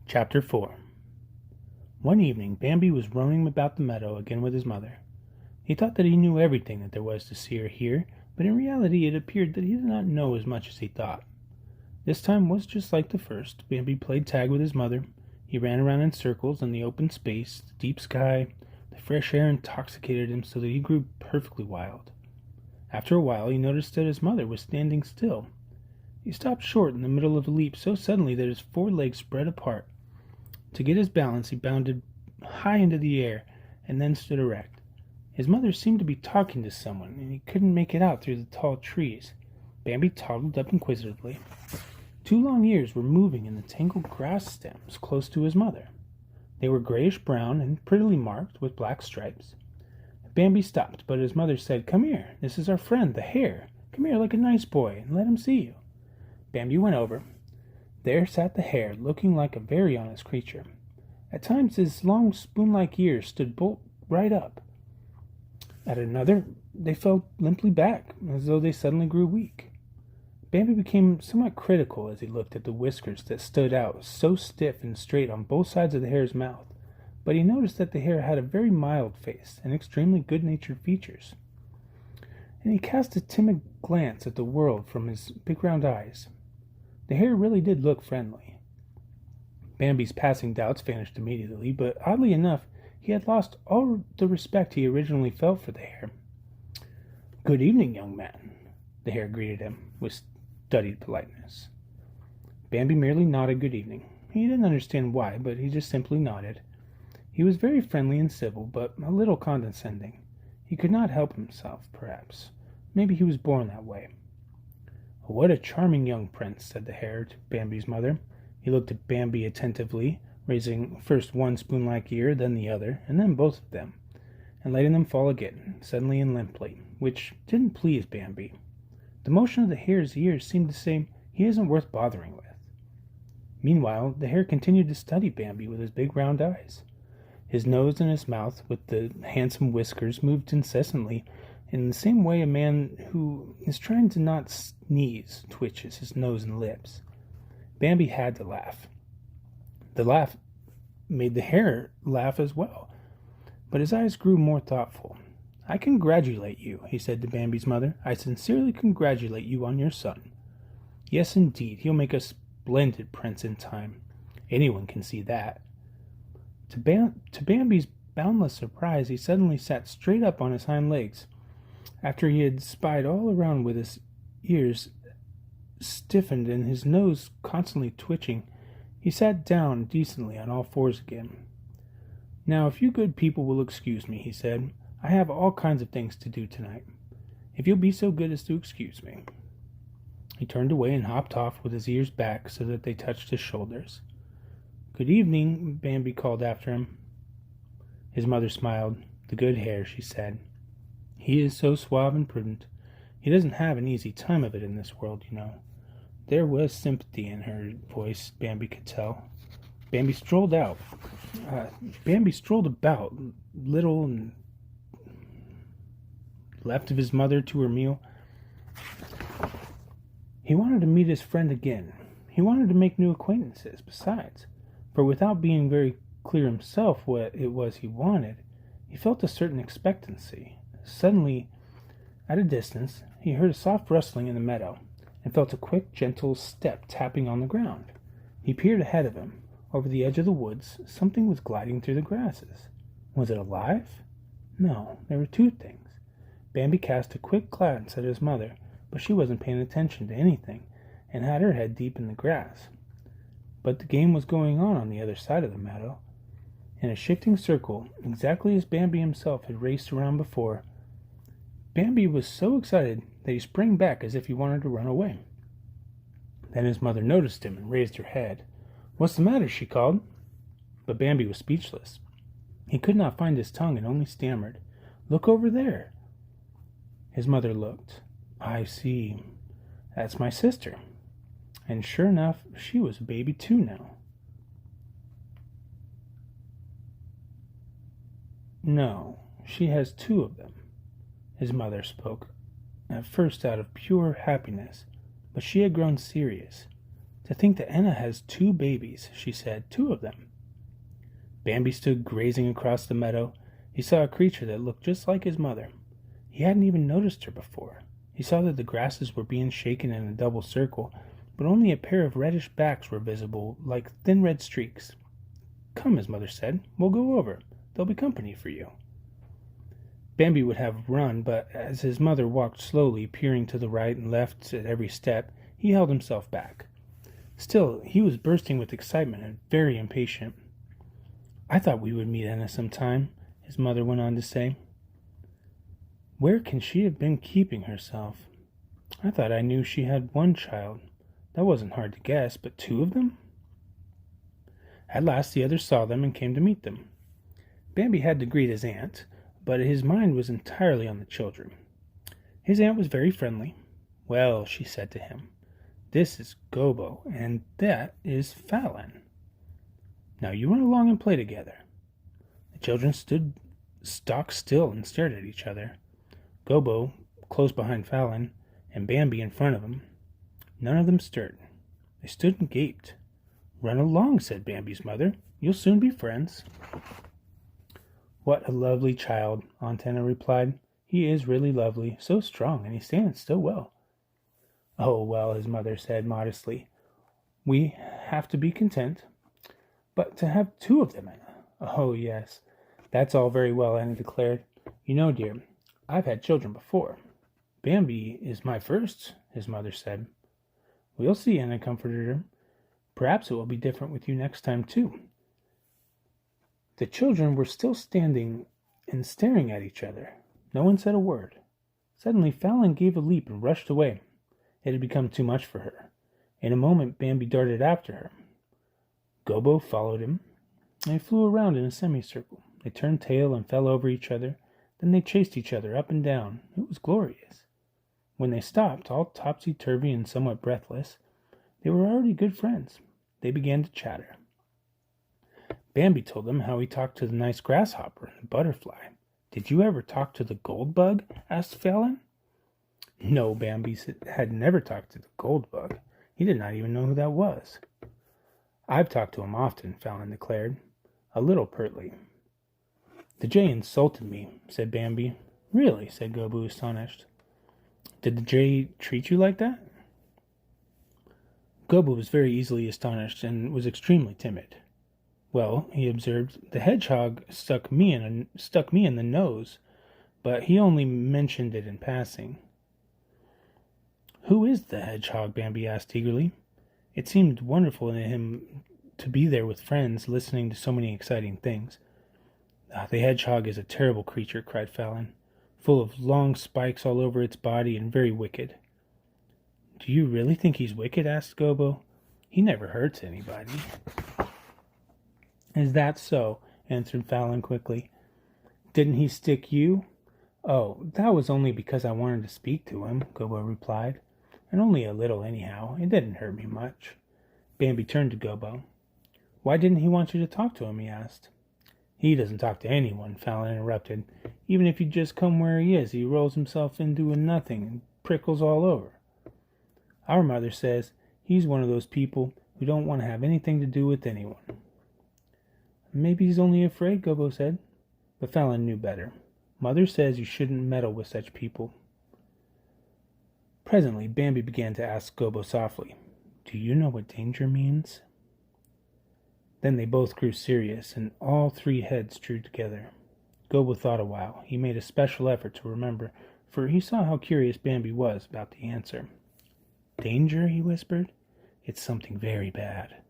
Chapter 4. One evening, Bambi was roaming about the meadow again with his mother. He thought that he knew everything that there was to see or hear, but in reality it appeared that he did not know as much as he thought. This time was just like the first. Bambi played tag with his mother. He ran around in circles in the open space, the deep sky. The fresh air intoxicated him so that he grew perfectly wild. After a while, he noticed that his mother was standing still. He stopped short in the middle of the leap so suddenly that his forelegs spread apart. To get his balance, he bounded high into the air and then stood erect. His mother seemed to be talking to someone, and he couldn't make it out through the tall trees. Bambi toddled up inquisitively. Two long ears were moving in the tangled grass stems close to his mother. They were grayish-brown and prettily marked with black stripes. Bambi stopped, but his mother said, "Come here, this is our friend, the hare. Come here like a nice boy, and let him see you." Bambi went over. There sat the hare, looking like a very honest creature. At times his long spoon-like ears stood bolt right up. At another, they fell limply back, as though they suddenly grew weak. Bambi became somewhat critical as he looked at the whiskers that stood out so stiff and straight on both sides of the hare's mouth, but he noticed that the hare had a very mild face and extremely good-natured features. And he cast a timid glance at the world from his big round eyes. The hare really did look friendly. Bambi's passing doubts vanished immediately, but oddly enough, he had lost all the respect he originally felt for the hare. "Good evening, young man," the hare greeted him with studied politeness. Bambi merely nodded good evening. He didn't understand why, but he just simply nodded. He was very friendly and civil, but a little condescending. He could not help himself, perhaps. Maybe he was born that way. "What a charming young prince," said the hare to Bambi's mother. He looked at Bambi attentively, raising first one spoon-like ear, then the other, and then both of them, and letting them fall again, suddenly and limply, which didn't please Bambi. The motion of the hare's ears seemed to say, "He isn't worth bothering with." Meanwhile, the hare continued to study Bambi with his big round eyes. His nose and his mouth, with the handsome whiskers, moved incessantly, in the same way a man who is trying to not sneeze twitches his nose and lips. Bambi had to laugh. The laugh made the hare laugh as well, but his eyes grew more thoughtful. "I congratulate you," he said to Bambi's mother. "I sincerely congratulate you on your son. Yes, indeed, he'll make a splendid prince in time. Anyone can see that." To Bambi's boundless surprise, he suddenly sat straight up on his hind legs. After he had spied all around with his ears stiffened and his nose constantly twitching, he sat down decently on all fours again. "Now, if you good people will excuse me," he said, "I have all kinds of things to do tonight. If you'll be so good as to excuse me." He turned away and hopped off with his ears back so that they touched his shoulders. "Good evening," Bambi called after him. His mother smiled. "The good hare," she said. "He is so suave and prudent. He doesn't have an easy time of it in this world, you know." There was sympathy in her voice, Bambi could tell. Bambi strolled about, little and left of his mother to her meal. He wanted to meet his friend again. He wanted to make new acquaintances, besides, for without being very clear himself what it was he wanted, he felt a certain expectancy. Suddenly, at a distance, he heard a soft rustling in the meadow, and felt a quick, gentle step tapping on the ground. He peered ahead of him. Over the edge of the woods, something was gliding through the grasses. Was it alive? No, there were two things. Bambi cast a quick glance at his mother, but she wasn't paying attention to anything, and had her head deep in the grass. But the game was going on the other side of the meadow. In a shifting circle, exactly as Bambi himself had raced around before, Bambi was so excited that he sprang back as if he wanted to run away. Then his mother noticed him and raised her head. "What's the matter?" she called. But Bambi was speechless. He could not find his tongue and only stammered, "Look over there." His mother looked. "I see. That's my sister." And sure enough, she was a baby too now. "No, she has two of them." His mother spoke, at first out of pure happiness, but she had grown serious. To think that Enna has 2 babies, she said, 2 of them. Bambi stood grazing across the meadow. He saw a creature that looked just like his mother. He hadn't even noticed her before. He saw that the grasses were being shaken in a double circle, but only a pair of reddish backs were visible, like thin red streaks. "Come," his mother said, "we'll go over. There'll be company for you." Bambi would have run, but as his mother walked slowly, peering to the right and left at every step, he held himself back. Still, he was bursting with excitement and very impatient. "I thought we would meet Enna sometime," his mother went on to say. "Where can she have been keeping herself? I thought I knew she had 1 child. That wasn't hard to guess, but 2 of them?" At last the others saw them and came to meet them. Bambi had to greet his aunt, but his mind was entirely on the children. His aunt was very friendly. "Well," she said to him, "this is Gobbo, and that is Fallon. Now you run along and play together." The children stood stock still and stared at each other. Gobbo close behind Fallon, and Bambi in front of him. None of them stirred. They stood and gaped. "Run along," said Bambi's mother. "You'll soon be friends." "What a lovely child," Aunt Enna replied. "He is really lovely, so strong, and he stands so well." "Oh, well," his mother said modestly, "we have to be content. But to have 2 of them, Enna." "Oh, yes, that's all very well," Enna declared. "You know, dear, I've had children before." "Bambi is my first," his mother said. "We'll see," Enna comforted her. "Perhaps it will be different with you next time, too." The children were still standing and staring at each other. No one said a word. Suddenly Fallon gave a leap and rushed away. It had become too much for her. In a moment Bambi darted after her. Gobbo followed him. They flew around in a semicircle. They turned tail and fell over each other. Then they chased each other up and down. It was glorious. When they stopped, all topsy-turvy and somewhat breathless, they were already good friends. They began to chatter. Bambi told them how he talked to the nice grasshopper and the butterfly. "Did you ever talk to the gold bug?" asked Fallon. No, Bambi had never talked to the gold bug. He did not even know who that was. "I've talked to him often," Fallon declared, a little pertly. "The jay insulted me," said Bambi. "Really?" said Gobbo, astonished. "Did the jay treat you like that?" Gobbo was very easily astonished and was extremely timid. "Well," he observed, "the hedgehog stuck me in the nose, but he only mentioned it in passing." "Who is the hedgehog?" Bambi asked eagerly. It seemed wonderful in him to be there with friends, listening to so many exciting things. "The hedgehog is a terrible creature," cried Fallon, "full of long spikes all over its body and very wicked." "Do you really think he's wicked?" asked Gobbo. "He never hurts anybody." "Is that so?" answered Fallon quickly. "Didn't he stick you?" "Oh, that was only because I wanted to speak to him," Gobbo replied. "And only a little anyhow. It didn't hurt me much." Bambi turned to Gobbo. "Why didn't he want you to talk to him?" he asked. "He doesn't talk to anyone," Fallon interrupted. "Even if you just come where he is, he rolls himself into a nothing and prickles all over. Our mother says he's one of those people who don't want to have anything to do with anyone." "Maybe he's only afraid," Gobbo said. But Fallon knew better. "Mother says you shouldn't meddle with such people." Presently Bambi began to ask Gobbo softly, "Do you know what danger means?" Then they both grew serious, and all 3 heads drew together. Gobbo thought a while. He made a special effort to remember, for he saw how curious Bambi was about the answer. "Danger?" he whispered. "It's something very bad."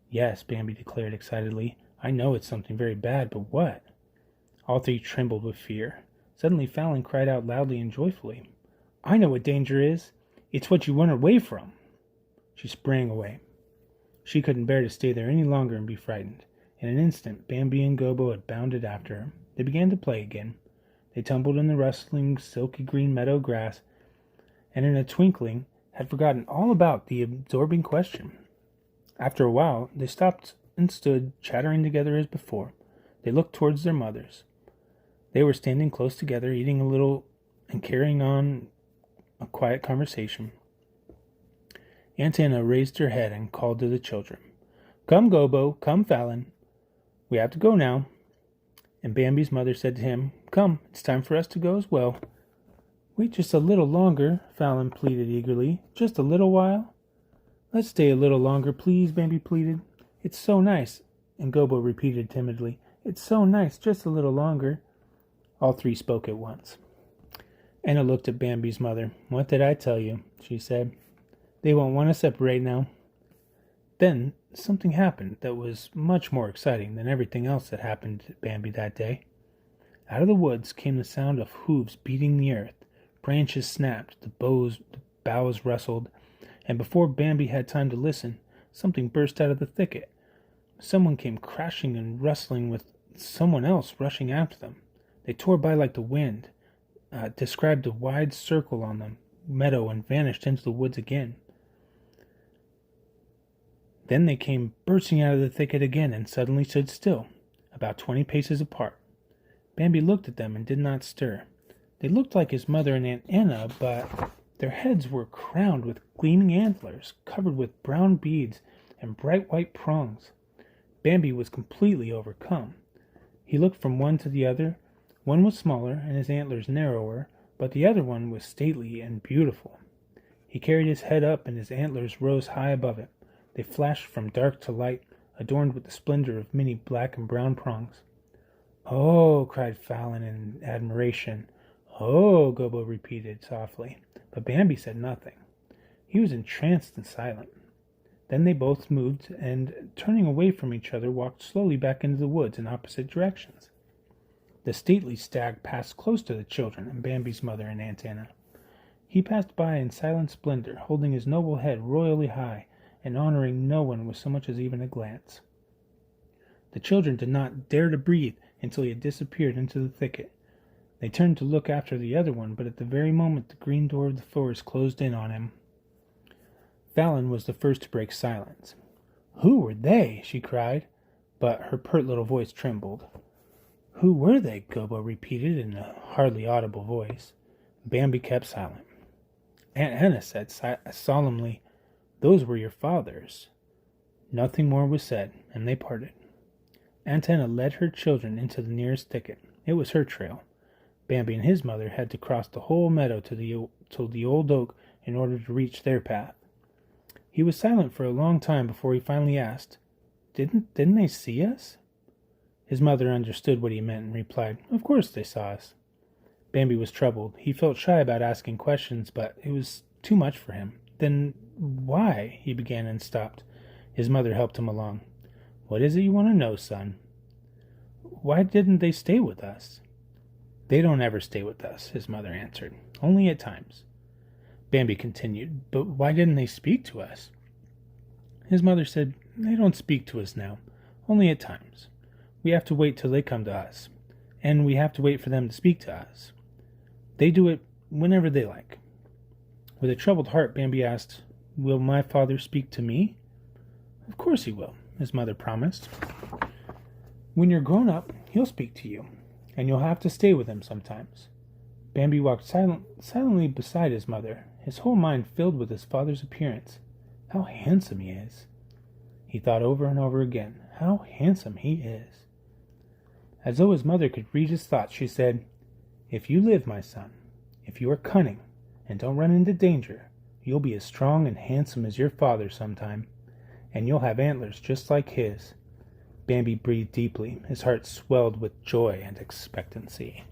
"Yes," Bambi declared excitedly. "I know it's something very bad, but what?" All 3 trembled with fear. Suddenly Fallon cried out loudly and joyfully, "I know what danger is! It's what you run away from!" She sprang away. She couldn't bear to stay there any longer and be frightened. In an instant Bambi and Gobbo had bounded after her. They began to play again. They tumbled in the rustling, silky green meadow grass, and in a twinkling had forgotten all about the absorbing question. After a while they stopped and stood chattering together as before. They looked towards their mothers. They were standing close together, eating a little and carrying on a quiet conversation. Aunt Anna raised her head and called to the children. "Come, Gobo, come, Fallon. We have to go now." And Bambi's mother said to him, "Come, it's time for us to go as well." "Wait just a little longer," Fallon pleaded eagerly. "Just a little while." "Let's stay a little longer, please," Bambi pleaded. "It's so nice." And Gobo repeated timidly, "It's so nice, just a little longer." All three spoke at once. Anna looked at Bambi's mother. "What did I tell you?" she said. "They won't want to separate now." Then something happened that was much more exciting than everything else that happened to Bambi that day. Out of the woods came the sound of hooves beating the earth. Branches snapped, the boughs rustled, and before Bambi had time to listen, something burst out of the thicket. Someone came crashing and rustling with someone else rushing after them. They tore by like the wind, described a wide circle on the meadow and vanished into the woods again. Then they came bursting out of the thicket again and suddenly stood still, about 20 paces apart. Bambi looked at them and did not stir. They looked like his mother and Aunt Anna, but their heads were crowned with gleaming antlers, covered with brown beads and bright white prongs. Bambi was completely overcome. He looked from one to the other. One was smaller and his antlers narrower, but the other one was stately and beautiful. He carried his head up and his antlers rose high above it. They flashed from dark to light, adorned with the splendor of many black and brown prongs. "Oh!" cried Fallon in admiration. "Oh!" Gobo repeated softly, but Bambi said nothing. He was entranced and silent. Then they both moved, and turning away from each other, walked slowly back into the woods in opposite directions. The stately stag passed close to the children and Bambi's mother and Aunt Anna. He passed by in silent splendor, holding his noble head royally high, and honoring no one with so much as even a glance. The children did not dare to breathe until he had disappeared into the thicket. They turned to look after the other one, but at the very moment the green door of the forest closed in on him. Fallon was the first to break silence. "Who were they?" she cried, but her pert little voice trembled. "Who were they?" Gobo repeated in a hardly audible voice. Bambi kept silent. Aunt Anna said solemnly, "Those were your fathers." Nothing more was said, and they parted. Aunt Anna led her children into the nearest thicket. It was her trail. Bambi and his mother had to cross the whole meadow to the old oak in order to reach their path. He was silent for a long time before he finally asked, Didn't they see us?" His mother understood what he meant and replied, "Of course they saw us." Bambi was troubled. He felt shy about asking questions, but it was too much for him. "Then why?" he began and stopped. His mother helped him along. "What is it you want to know, son?" "Why didn't they stay with us?" "They don't ever stay with us," his mother answered. "Only at times." Bambi continued, "But why didn't they speak to us?" His mother said, "They don't speak to us now, only at times. We have to wait till they come to us, and we have to wait for them to speak to us. They do it whenever they like." With a troubled heart, Bambi asked, "Will my father speak to me?" "Of course he will," his mother promised. "When you're grown up, he'll speak to you, and you'll have to stay with him sometimes." Bambi walked silently beside his mother, his whole mind filled with his father's appearance. How handsome he is! He thought over and over again, how handsome he is. As though his mother could read his thoughts, she said, "If you live, my son, if you are cunning, and don't run into danger, you'll be as strong and handsome as your father sometime, and you'll have antlers just like his." Bambi breathed deeply. His heart swelled with joy and expectancy.